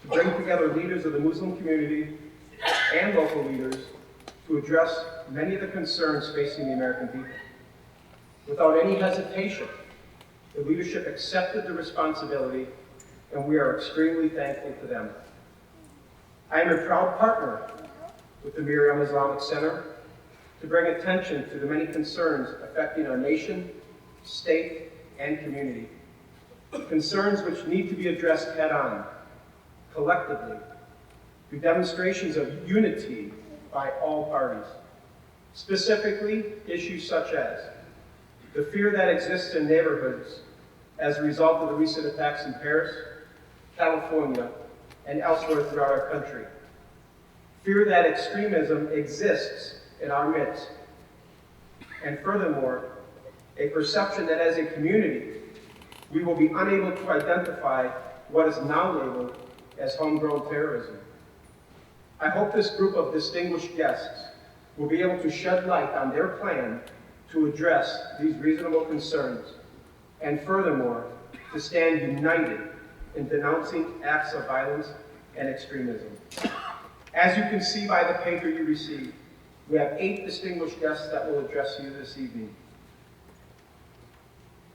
to bring together leaders of the Muslim community and local leaders to address many of the concerns facing the American people. Without any hesitation, the leadership accepted the responsibility, and we are extremely thankful to them. I am a proud partner with the Maryam Islamic Center to bring attention to the many concerns affecting our nation, state, and community. Concerns which need to be addressed head-on, collectively, through demonstrations of unity by all parties. Specifically, issues such as the fear that exists in neighborhoods as a result of the recent attacks in Paris, California, and elsewhere throughout our country. Fear that extremism exists in our midst. And furthermore, a perception that as a community, we will be unable to identify what is now labeled as homegrown terrorism. I hope this group of distinguished guests will be able to shed light on their plan to address these reasonable concerns, and furthermore, to stand united in denouncing acts of violence and extremism. As you can see by the paper you received, we have 8 distinguished guests that will address you this evening.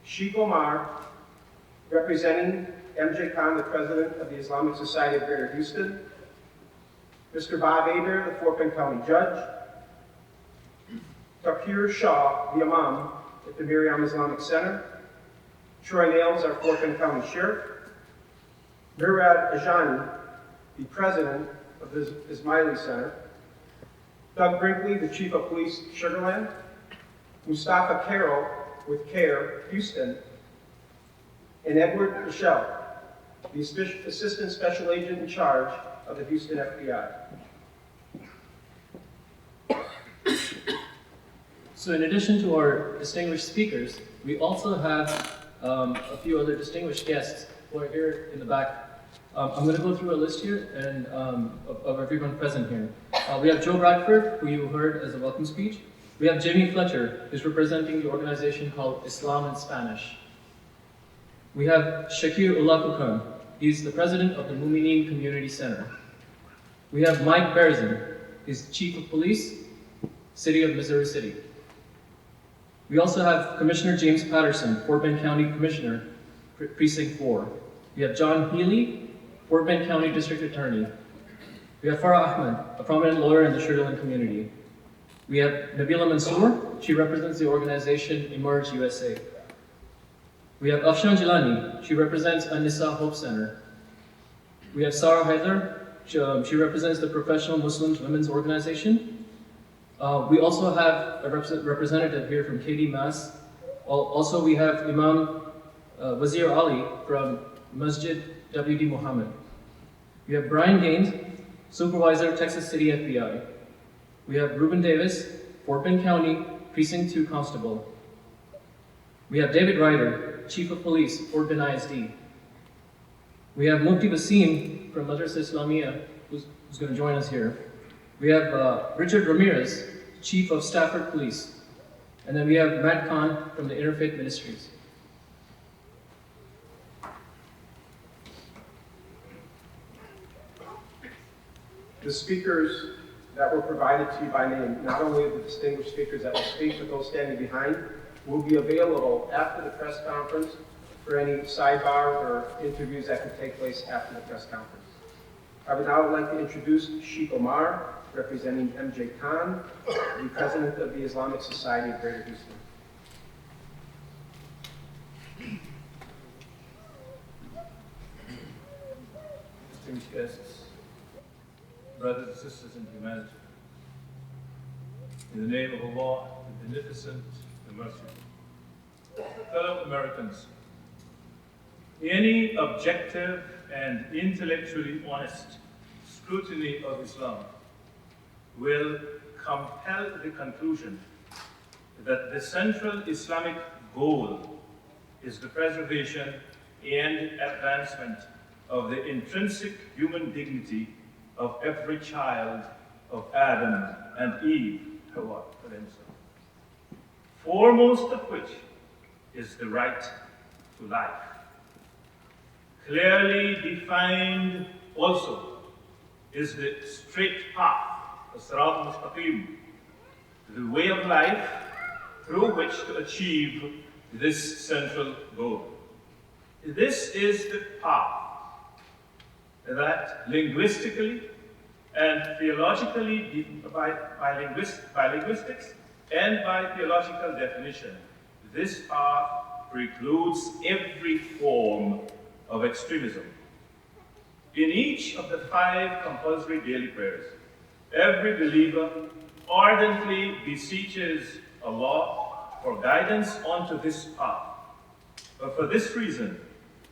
Sheikh Omar, representing MJ Khan, the President of the Islamic Society of Greater Houston, Mr. Bob Aber, the Fort.Bend County Judge, Takir Shah, the Imam at the Maryam Islamic Center, Troy Nails, our Fort.Bend County Sheriff, Murad Ajani, the President of the Ismaili Center, Doug Brinkley, the Chief of Police, Sugarland, Mustafa Carroll with CARE, Houston, and Edward Michelle, the Assistant Special Agent in charge of the Houston FBI. So in addition to our distinguished speakers, we also have a few other distinguished guests who are here in the back. I'm going to go through a list here and of everyone present here. We have Joe Bradford, who you heard as a welcome speech. We have Jimmy Fletcher, who's representing the organization called Islam in Spanish. We have Shakir Ulakukan. He's the president of the Mumineen Community Center. We have Mike Berzin. He's Chief of Police, City of Missouri City. We also have Commissioner James Patterson, Fort.Bend County Commissioner, Precinct 4. We have John Healy, Fort.Bend County District Attorney. We have Farah Ahmed, a prominent lawyer in the Sugar Land community. We have Nabila Mansour. She represents the organization Emerge USA. We have Afshan Jilani. She represents An-Nisa Hope Center. We have Sarah Haider. She represents the Professional Muslims Women's Organization. We also have a representative here from KD Mass. Also, we have Imam Wazir Ali from Masjid WD Muhammad. We have Brian Gaines, Supervisor, Texas City FBI. We have Ruben Davis, Fort.Bend County, Precinct 2 Constable. We have David Ryder, Chief of Police, Fort.Bend ISD. We have Mufti Basim from Madrasa Islamia, who's going to join us here. We have Richard Ramirez, Chief of Stafford Police. And then we have Matt Khan from the Interfaith Ministries. The speakers that were provided to you by name, not only the distinguished speakers that will speak, but those standing behind, will be available after the press conference for any sidebar or interviews that could take place after the press conference. I would now like to introduce Sheikh Omar, representing MJ Khan, the President of the Islamic Society of Greater Houston. Distinguished guests, brothers and sisters in humanity, in the name of Allah, the Beneficent, the Merciful, fellow Americans, any objective and intellectually honest scrutiny of Islam will compel the conclusion that the central Islamic goal is the preservation and advancement of the intrinsic human dignity of every child of Adam and Eve, Hawa, for himself. Foremost of which is the right to life, clearly defined also is the straight path, as-sirat al-mustaqim, the way of life through which to achieve this central goal. This is the path that linguistically and theologically, by linguistics and by theological definition, this path precludes every form of extremism. In each of the 5 compulsory daily prayers, every believer ardently beseeches Allah for guidance onto this path. But for this reason,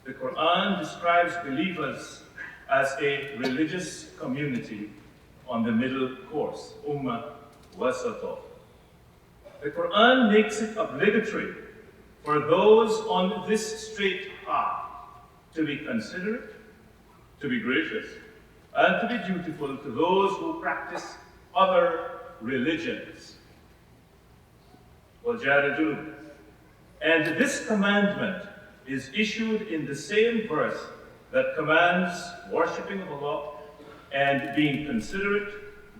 the Quran describes believers as a religious community on the middle course, Ummah Wasata. The Quran makes it obligatory for those on this straight path to be considerate, to be gracious, and to be dutiful to those who practice other religions. And this commandment is issued in the same verse that commands worshipping of Allah and being considerate,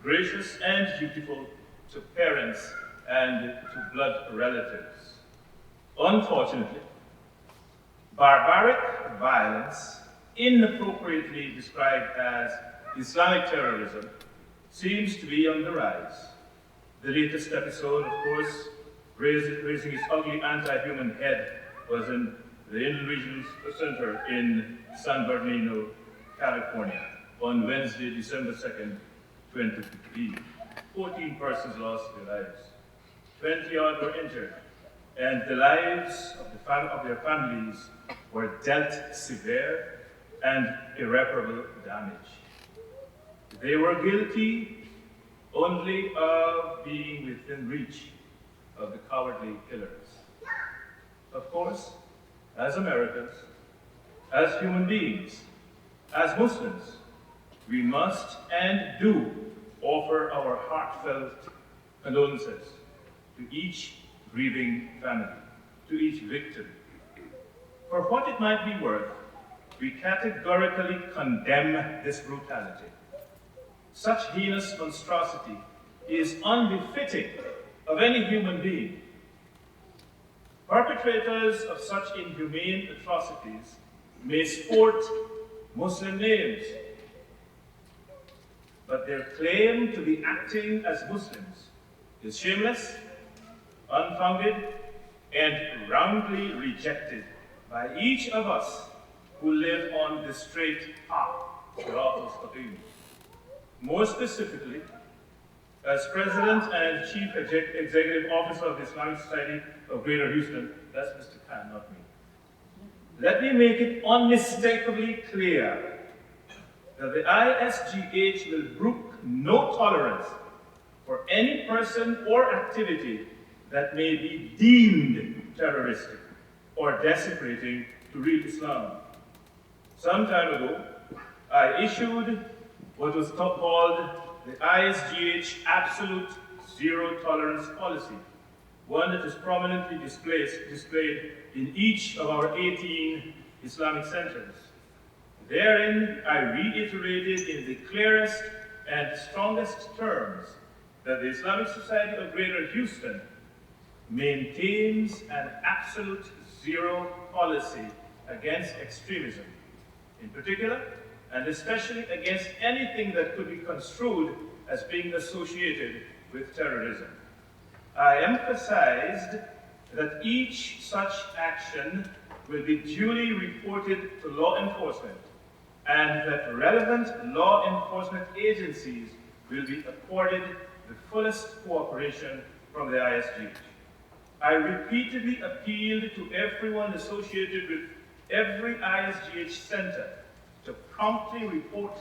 gracious, and dutiful to parents and to blood relatives. Unfortunately, barbaric violence, inappropriately described as Islamic terrorism, seems to be on the rise. The latest episode, of course, raising its ugly anti-human head, was in the Inland Regional Center in San Bernardino, California, on Wednesday, December 2nd, 2015. 14 persons lost their lives. 20-odd were injured, and the lives of their families were dealt severe and irreparable damage. They were guilty only of being within reach of the cowardly killers. Of course, as Americans, as human beings, as Muslims, we must and do offer our heartfelt condolences to each grieving family, to each victim. For what it might be worth, we categorically condemn this brutality. Such heinous monstrosity is unbefitting of any human being. Perpetrators of such inhumane atrocities may sport Muslim names, but their claim to be acting as Muslims is shameless, unfounded, and roundly rejected by each of us who live on the straight path, Sirat al-Mustaqim. More specifically, as President and Chief Executive Officer of the Islamic Society of Greater Houston, that's Mr. Khan, not me. Let me make it unmistakably clear that the ISGH will brook no tolerance for any person or activity that may be deemed terroristic or desecrating to real Islam. Some time ago, I issued what was called the ISGH Absolute Zero Tolerance Policy, one that is prominently displayed in each of our 18 Islamic centers. Therein, I reiterated in the clearest and strongest terms that the Islamic Society of Greater Houston maintains an absolute zero policy against extremism, in particular, and especially against anything that could be construed as being associated with terrorism. I emphasized that each such action will be duly reported to law enforcement, and that relevant law enforcement agencies will be accorded the fullest cooperation from the ISGH. I repeatedly appealed to everyone associated with every ISGH center to promptly report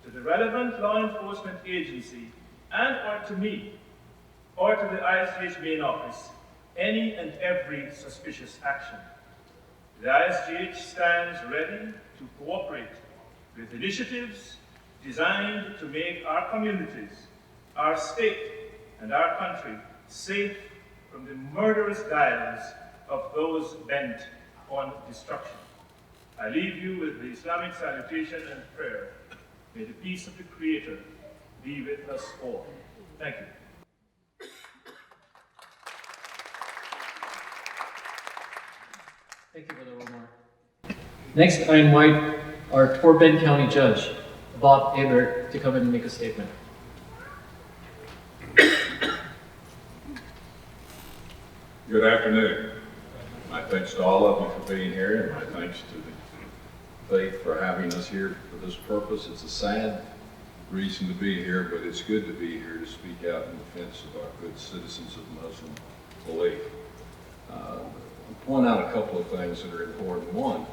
to the relevant law enforcement agency and or to me or to the ISGH main office any and every suspicious action. The ISGH stands ready to cooperate with initiatives designed to make our communities, our state, and our country safe from the murderous guiles of those bent on destruction. I leave you with the Islamic salutation and prayer. May the peace of the Creator be with us all. Thank you. Thank you, Brother Omar. Next, I invite our F.T.Bend County Judge, Bob Ebert, to come and make a statement. Good afternoon. My thanks to all of you for being here, and my thanks to the faith for having us here for this purpose. It's a sad reason to be here, but it's good to be here to speak out in defense of our good citizens of Muslim belief. I'll point out a couple of things that are important. One,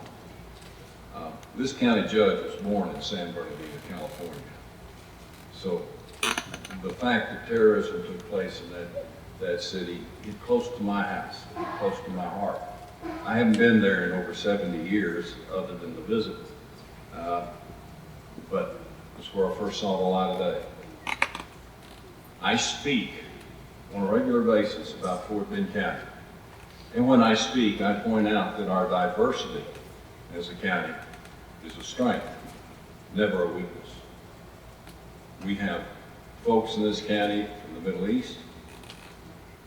this county judge was born in San Bernardino, California. So the fact that terrorism took place in that city is close to my house, close to my heart. I haven't been there in over 70 years other than to visit, but it's where I first saw the light of day. I speak on a regular basis about F.T.Bend County. And when I speak, I point out that our diversity as a county is a strength, never a weakness. We have folks in this county from the Middle East,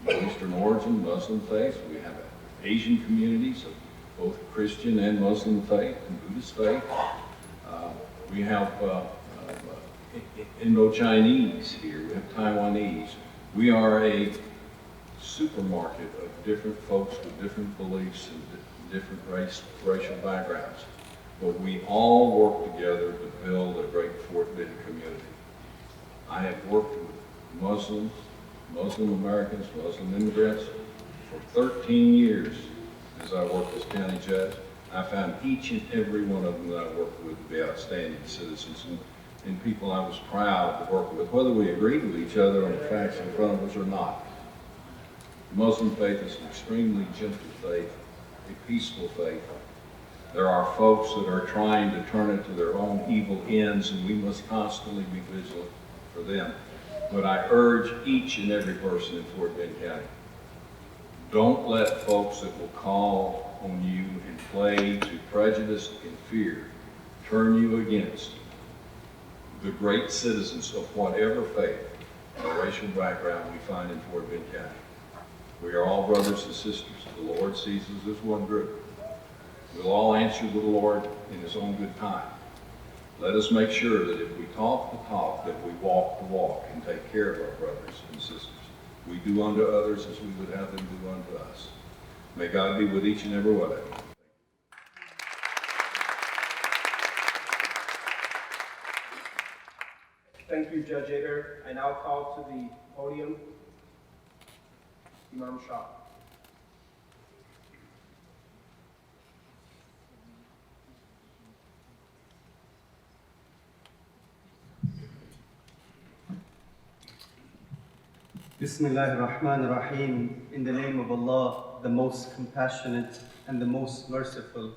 Middle Eastern origin, Muslim faith. We have Asian communities of both Christian and Muslim faith and Buddhist faith. We have Indo-Chinese here. We have Taiwanese. We are a supermarket of different folks with different beliefs and different racial backgrounds. But we all work together to build a great F.T.Bend community. I have worked with Muslims, Muslim Americans, Muslim immigrants for 13 years as I worked as county judge. I found each and every one of them that I worked with to be outstanding citizens and people I was proud to work with, whether we agreed with each other on the facts in front of us or not. The Muslim faith is an extremely gentle faith, a peaceful faith. There are folks that are trying to turn it to their own evil ends, and we must constantly be vigilant for them. But I urge each and every person in F.T.Bend County, don't let folks that will call on you and play to prejudice and fear turn you against the great citizens of whatever faith or racial background we find in F.T.Bend County. We are all brothers and sisters. The Lord sees us as one group. We'll all answer to the Lord in His own good time. Let us make sure that if we talk the talk, that we walk the walk and take care of our brothers and sisters. We do unto others as we would have them do unto us. May God be with each and every one of you. Thank you, Judge Ebert. I now call to the podium Imam Shah. Bismillah ar-Rahman ar-Rahim. In the name of Allah, the most compassionate and the most merciful.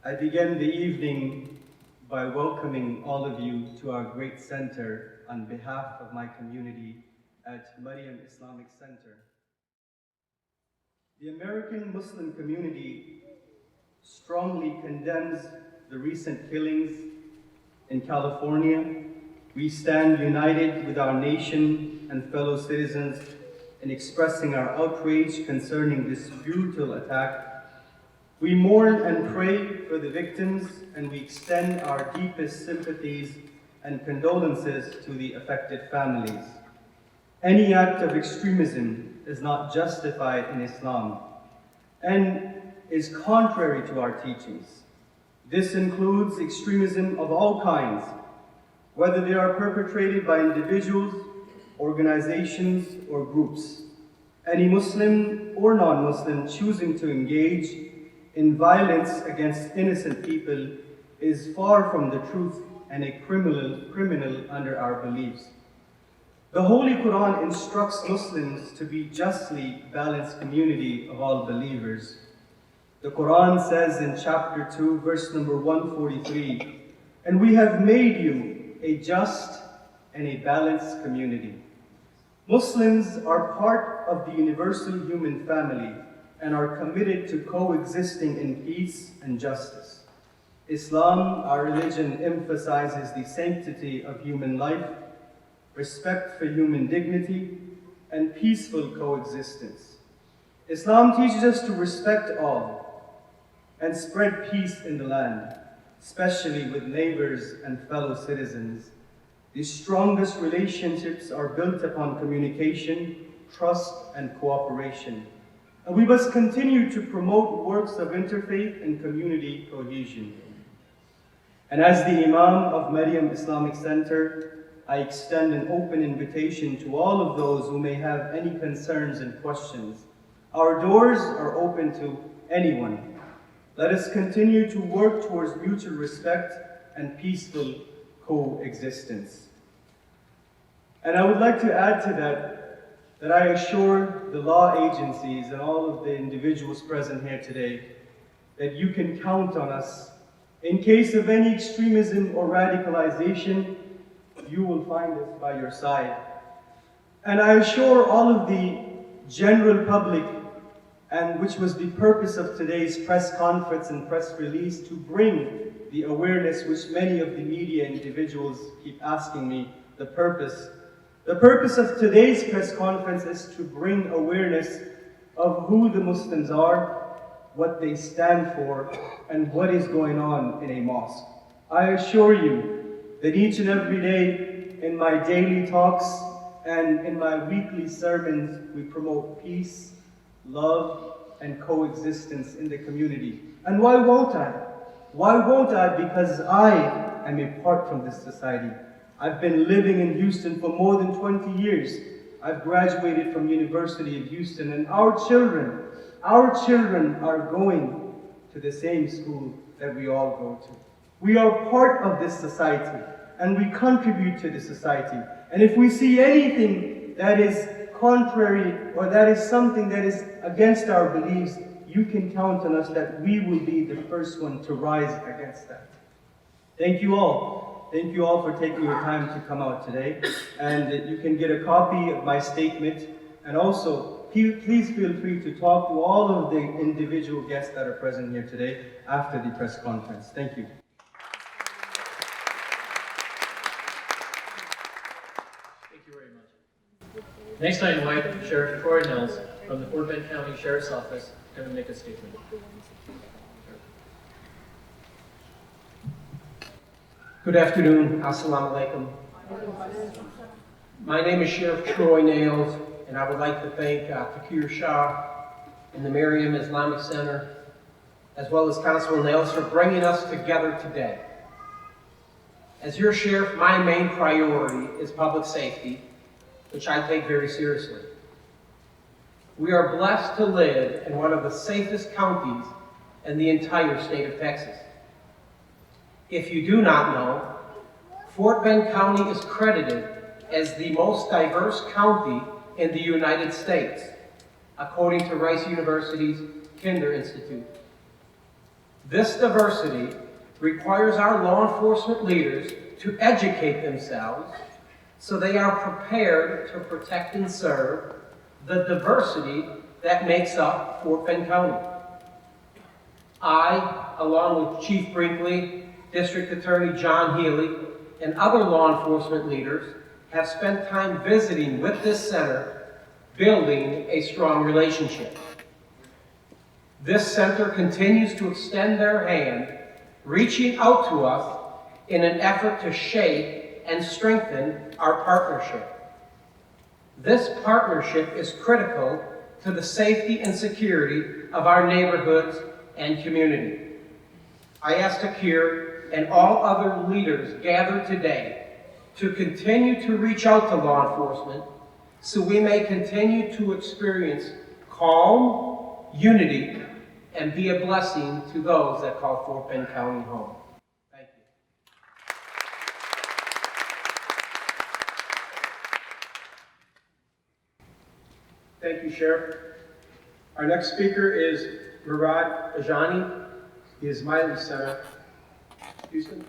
I begin the evening by welcoming all of you to our great center on behalf of my community at Maryam Islamic Center. The American Muslim community strongly condemns the recent killings in California. We stand united with our nation and fellow citizens in expressing our outrage concerning this brutal attack. We mourn and pray for the victims, and we extend our deepest sympathies and condolences to the affected families. Any act of extremism is not justified in Islam and is contrary to our teachings. This includes extremism of all kinds, whether they are perpetrated by individuals, organizations, or groups. Any Muslim or non-Muslim choosing to engage in violence against innocent people is far from the truth and a criminal under our beliefs. The Holy Quran instructs Muslims to be justly balanced community of all believers. The Quran says in chapter 2, verse number 143, "And we have made you a just and a balanced community." Muslims are part of the universal human family and are committed to coexisting in peace and justice. Islam, our religion, emphasizes the sanctity of human life, respect for human dignity, and peaceful coexistence. Islam teaches us to respect all and spread peace in the land, especially with neighbors and fellow citizens. The strongest relationships are built upon communication, trust, and cooperation. And we must continue to promote works of interfaith and community cohesion. And as the Imam of Maryam Islamic Center, I extend an open invitation to all of those who may have any concerns and questions. Our doors are open to anyone. Let us continue to work towards mutual respect and peaceful coexistence. And I would like to add to that I assure the law agencies and all of the individuals present here today that you can count on us. In case of any extremism or radicalization, you will find us by your side. And I assure all of the general public, and which was the purpose of today's press conference and press release, to bring the awareness which many of the media individuals keep asking me, the purpose. The purpose of today's press conference is to bring awareness of who the Muslims are, what they stand for, and what is going on in a mosque. I assure you that each and every day in my daily talks and in my weekly sermons, we promote peace, love, and coexistence in the community. And why won't I? Why won't I? Because I am a part from this society. I've been living in Houston for more than 20 years. I've graduated from University of Houston, and our children are going to the same school that we all go to. We are part of this society, and we contribute to the society. And if we see anything that is contrary or that is something that is against our beliefs, you can count on us that we will be the first one to rise against that. Thank you all. Thank you all for taking your time to come out today. And you can get a copy of my statement. And also, please feel free to talk to all of the individual guests that are present here today after the press conference. Thank you. Thank you very much. Next, I invite Sheriff Troy Nels from the Fort.Bend County Sheriff's Office to make a statement. Good afternoon. Assalamu alaikum. My name is Sheriff Troy Nails, and I would like to thank Fakir Shah and the Maryam Islamic Center, as well as Constable Nails, for bringing us together today. As your sheriff, my main priority is public safety, which I take very seriously. We are blessed to live in one of the safest counties in the entire state of Texas. If you do not know, Fort.Bend County is credited as the most diverse county in the United States, according to Rice University's Kinder Institute. This diversity requires our law enforcement leaders to educate themselves so they are prepared to protect and serve the diversity that makes up Fort.Bend County. I, along with Chief Brinkley, District Attorney John Healy, and other law enforcement leaders have spent time visiting with this center, building a strong relationship. This center continues to extend their hand, reaching out to us in an effort to shape and strengthen our partnership. This partnership is critical to the safety and security of our neighborhoods and community. I ask Takir and all other leaders gathered today to continue to reach out to law enforcement so we may continue to experience calm, unity, and be a blessing to those that call Fort.Bend County home. Thank you. Thank you, Sheriff. Our next speaker is Murad Ajani. He is Miley Center, Houston.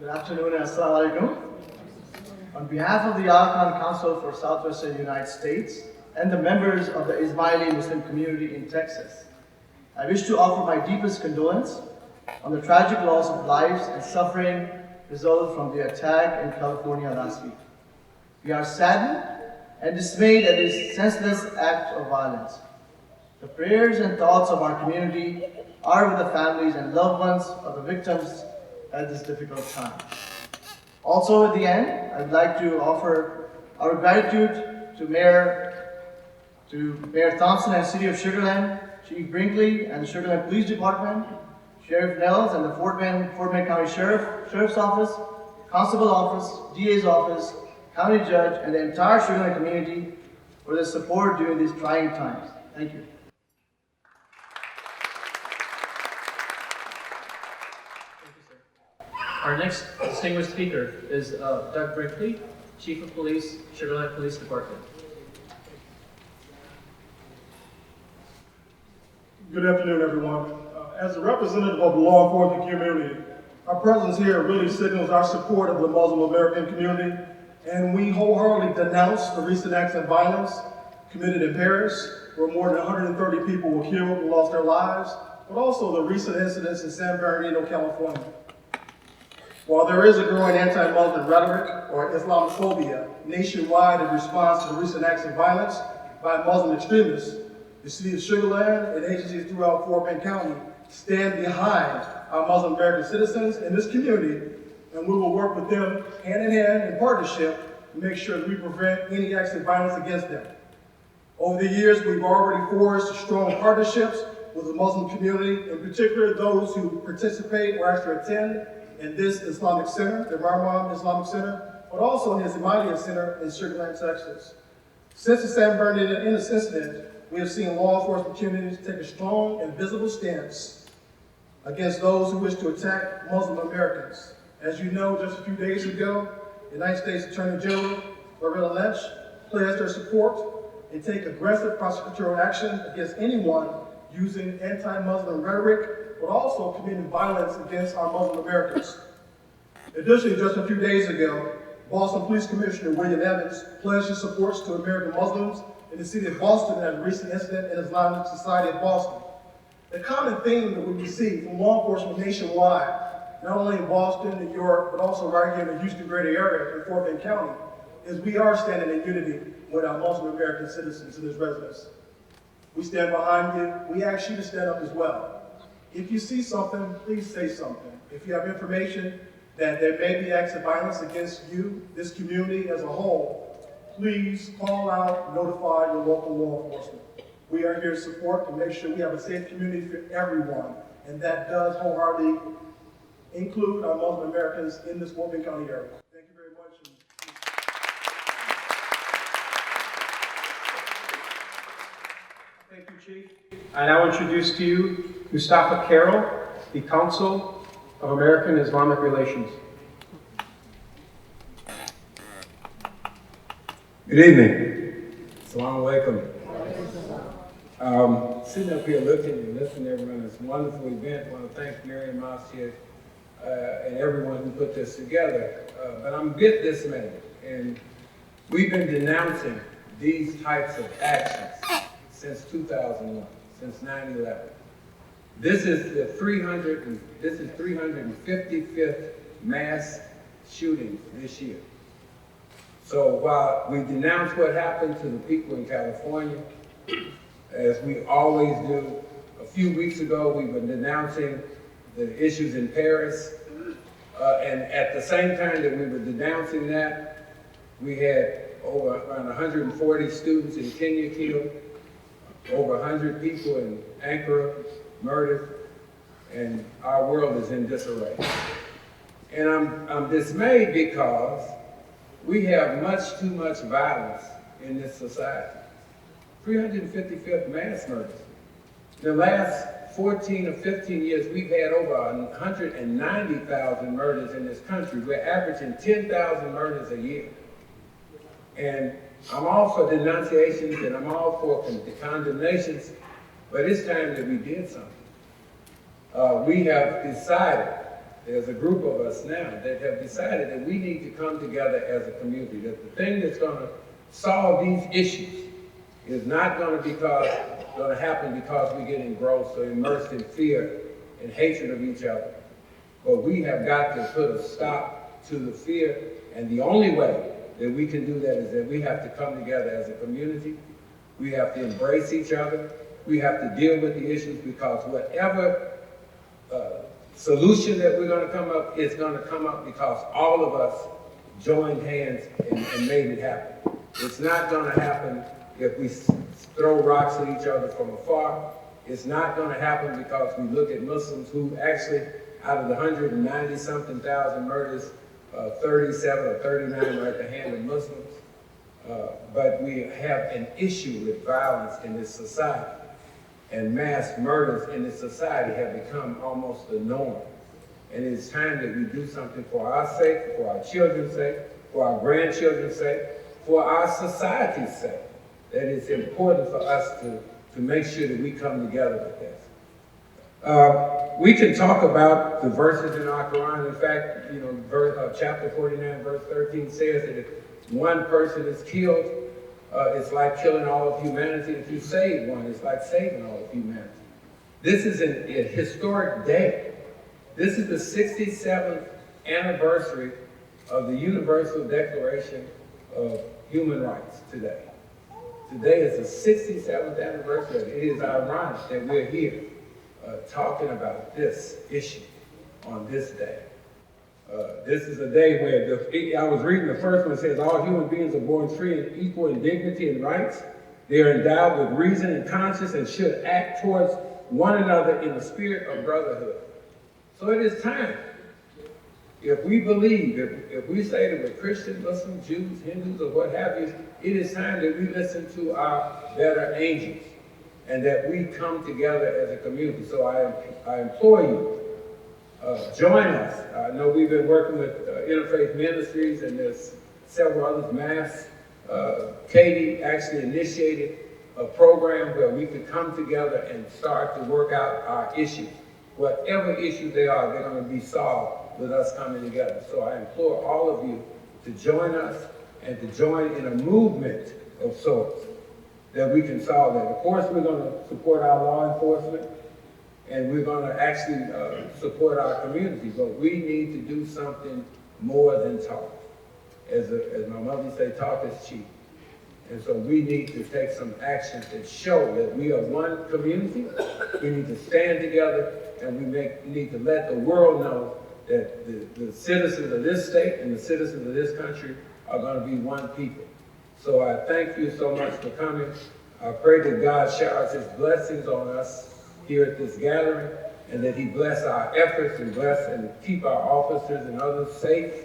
Good afternoon and assalamu alaikum. On behalf of the Al-Quran Council for Southwestern United States and the members of the Ismaili Muslim community in Texas, I wish to offer my deepest condolence on the tragic loss of lives and suffering resulted from the attack in California last week. We are saddened and dismayed at this senseless act of violence. The prayers and thoughts of our community are with the families and loved ones of the victims at this difficult time. Also, at the end, I'd like to offer our gratitude to Mayor Thompson and City of Sugar Land, Chief Brinkley and the Sugar Land Police Department, Sheriff Nels and the Fort.Bend County Sheriff's Office, Constable Office, DA's Office, County Judge, and the entire Sugar Land community for their support during these trying times. Thank you. Our next distinguished speaker is Doug Brinkley, Chief of Police, Sugar Land Police Department. Good afternoon, everyone. As a representative of the law enforcement community, our presence here really signals our support of the Muslim American community, and we wholeheartedly denounce the recent acts of violence committed in Paris, where more than 130 people were killed and lost their lives, but also the recent incidents in San Bernardino, California. While there is a growing anti-Muslim rhetoric or Islamophobia nationwide in response to the recent acts of violence by Muslim extremists, the City of Sugar Land and agencies throughout Fort.Bend County stand behind our Muslim American citizens in this community, and we will work with them hand in hand in partnership to make sure that we prevent any acts of violence against them. Over the years, we've already forged strong partnerships with the Muslim community, in particular those who participate or actually attend in this Islamic Center, the Maryam Islamic Center, but also in his Imaniya Center in Sugar Land, Texas. Since the San Bernardino incident, we have seen law enforcement communities take a strong and visible stance against those who wish to attack Muslim Americans. As you know, just a few days ago, the United States Attorney General Maryam Lynch pledged her support and take aggressive prosecutorial action against anyone using anti-Muslim rhetoric, but also committing violence against our Muslim Americans. Additionally, just a few days ago, Boston Police Commissioner William Evans pledged his support to American Muslims in the city of Boston at a recent incident in Islamic Society of Boston. The common theme that we receive from law enforcement nationwide, not only in Boston, New York, but also right here in the Houston greater area in Fort.Bend County, is we are standing in unity with our Muslim American citizens and its residents. We stand behind you. We ask you to stand up as well. If you see something, please say something. If you have information that there may be acts of violence against you, this community as a whole, please call out, notify your local law enforcement. We are here to support to make sure we have a safe community for everyone, and that does wholeheartedly include our Muslim Americans in this Fort.Bend County area. Thank you very much. Thank you, Chief. I now introduce to you Mustafa Carroll, the Council of American Islamic Relations. Good evening. Assalamu alaikum. Sitting up here looking and listening to everyone, it's a wonderful event. I want to thank Maryam Islamic and everyone who put this together. But I'm a bit dismayed, and we've been denouncing these types of actions since 2001, since 9/11. This is the 355th mass shooting this year. So while we denounce what happened to the people in California, as we always do, a few weeks ago we were denouncing the issues in Paris, and at the same time that we were denouncing that, we had around 140 students in Kenya killed, over 100 people in Ankara murdered, and our world is in disarray. And I'm dismayed because we have much too much violence in this society. 355th mass murders. In the last 14 or 15 years, we've had over 190,000 murders in this country. We're averaging 10,000 murders a year. And I'm all for denunciations and I'm all for condemnations, but it's time that we did something. We have decided, there's a group of us now that have decided that we need to come together as a community, that the thing that's going to solve these issues is not going to be because going to happen because we get engrossed or immersed in fear and hatred of each other. But we have got to put a stop to the fear, and the only way that we can do that is that we have to come together as a community. We have to embrace each other. We have to deal with the issues, because whatever solution that we're going to come up, it's going to come up because all of us joined hands and made it happen. It's not going to happen if we throw rocks at each other from afar. It's not going to happen because we look at Muslims who actually, out of the 190-something thousand murders, 37 or 39 are at the hand of Muslims. But we have an issue with violence in this society. And mass murders in this society have become almost the norm. And it's time that we do something for our sake, for our children's sake, for our grandchildren's sake, for our society's sake. That it's important for us to make sure that we come together with this. We can talk about the verses in our Quran. In fact, you know, chapter 49, verse 13 says that if one person is killed, it's like killing all of humanity. If you save one, it's like saving all of humanity. This is a historic day. This is the 67th anniversary of the Universal Declaration of Human Rights today. Today is the 67th anniversary. It is ironic that we're here talking about this issue on this day. This is a day where I was reading the first one. It says, all human beings are born free and equal in dignity and rights. They are endowed with reason and conscience and should act towards one another in the spirit of brotherhood. So it is time. If we believe, if we say that we're Christian, Muslim, Jews, Hindus, or what have you, it is time that we listen to our better angels and that we come together as a community. So I implore you, join us. I know we've been working with Interfaith Ministries, and there's several others, Mass. Katie actually initiated a program where we could come together and start to work out our issues. Whatever issues they are, they're going to be solved with us coming together. So I implore all of you to join us and to join in a movement of sorts that we can solve that. Of course, we're going to support our law enforcement, and we're going to actually support our community, but we need to do something more than talk. As my mother used to say, talk is cheap. And so we need to take some action to show that we are one community. We need to stand together, and we need to let the world know that the citizens of this state and the citizens of this country are going to be one people. So I thank you so much for coming. I pray that God showers his blessings on us here at this gathering, and that he bless our efforts and bless and keep our officers and others safe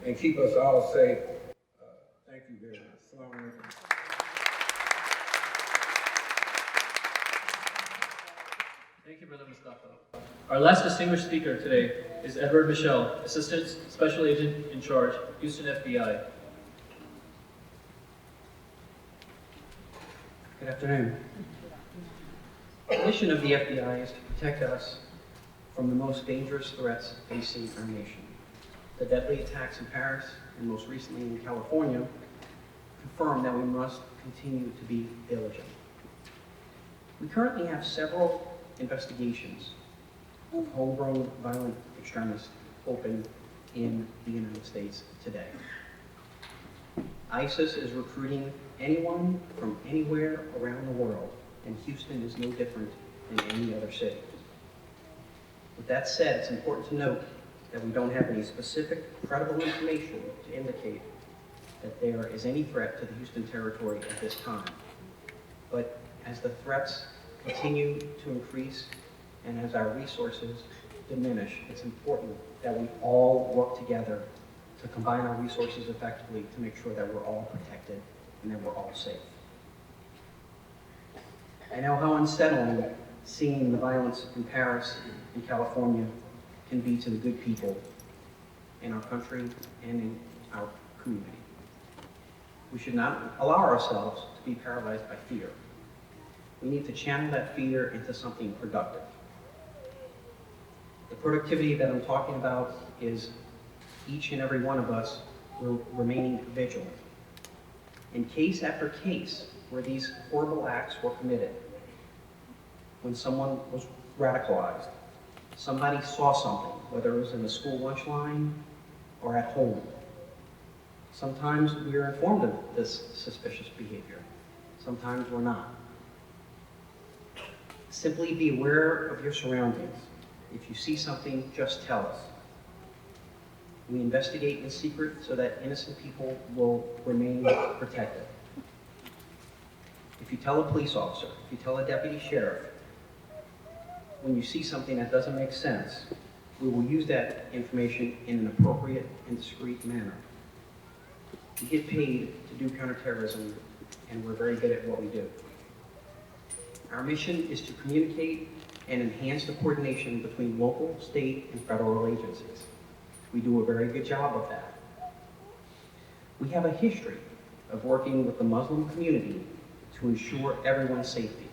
and keep us all safe. Thank you very much. Assalamu alaikum. Thank you, Brother Mustafa. Our last distinguished speaker today is Edward Michel, Assistant Special Agent in Charge, Houston FBI. Good afternoon. The mission of the FBI is to protect us from the most dangerous threats facing our nation. The deadly attacks in Paris and most recently in California confirm that we must continue to be diligent. We currently have several investigations of homegrown violent extremists open in the United States today. ISIS is recruiting anyone from anywhere around the world, and Houston is no different than any other city. With that said, it's important to note that we don't have any specific credible information to indicate that there is any threat to the Houston territory at this time. But as the threats continue to increase and as our resources diminish, it's important that we all work together to combine our resources effectively to make sure that we're all protected and that we're all safe. I know how unsettling seeing the violence in Paris and California can be to the good people in our country and in our community. We should not allow ourselves to be paralyzed by fear. We need to channel that fear into something productive. The productivity that I'm talking about is each and every one of us remaining vigilant. In case after case where these horrible acts were committed, when someone was radicalized. Somebody saw something, whether it was in the school lunch line or at home. Sometimes we are informed of this suspicious behavior. Sometimes we're not. Simply be aware of your surroundings. If you see something, just tell us. We investigate in secret so that innocent people will remain protected. If you tell a police officer, if you tell a deputy sheriff, when you see something that doesn't make sense, we will use that information in an appropriate and discreet manner. We get paid to do counterterrorism, and we're very good at what we do. Our mission is to communicate and enhance the coordination between local, state, and federal agencies. We do a very good job of that. We have a history of working with the Muslim community to ensure everyone's safety.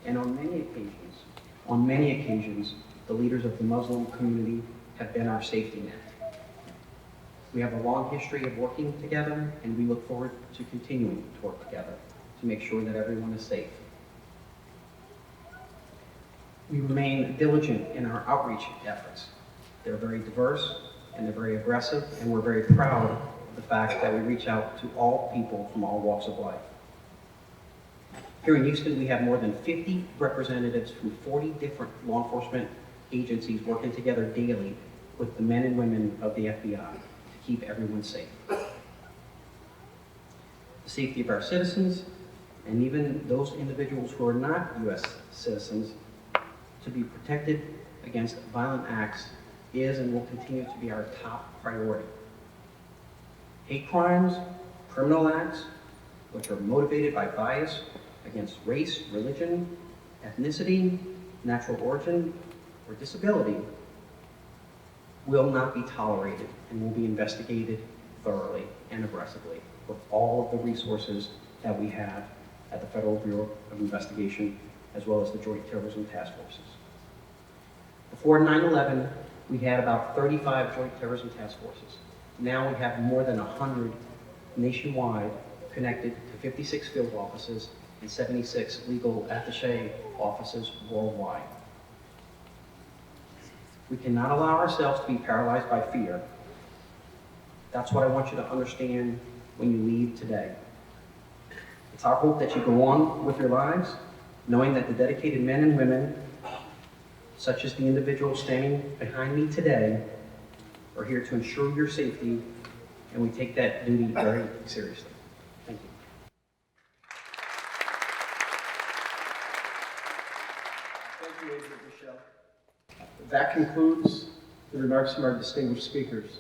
And on many occasions, the leaders of the Muslim community have been our safety net. We have a long history of working together, and we look forward to continuing to work together to make sure that everyone is safe. We remain diligent in our outreach efforts. They're very diverse, and they're very aggressive, and we're very proud of the fact that we reach out to all people from all walks of life. Here in Houston, we have more than 50 representatives from 40 different law enforcement agencies working together daily with the men and women of the FBI to keep everyone safe. The safety of our citizens, and even those individuals who are not U.S. citizens, to be protected against violent acts is and will continue to be our top priority. Hate crimes, criminal acts, which are motivated by bias against race, religion, ethnicity, natural origin, or disability, will not be tolerated and will be investigated thoroughly and aggressively with all of the resources that we have at the Federal Bureau of Investigation, as well as the Joint Terrorism Task Forces. Before 9/11, we had about 35 Joint Terrorism Task Forces. Now we have more than 100 nationwide, connected to 56 field offices and 76 legal attaché offices worldwide. We cannot allow ourselves to be paralyzed by fear. That's what I want you to understand when you leave today. It's our hope that you go on with your lives, knowing that the dedicated men and women, such as the individual standing behind me today, are here to ensure your safety, and we take that duty very seriously. Thank you. Thank you, Agent Michelle. That concludes the remarks from our distinguished speakers.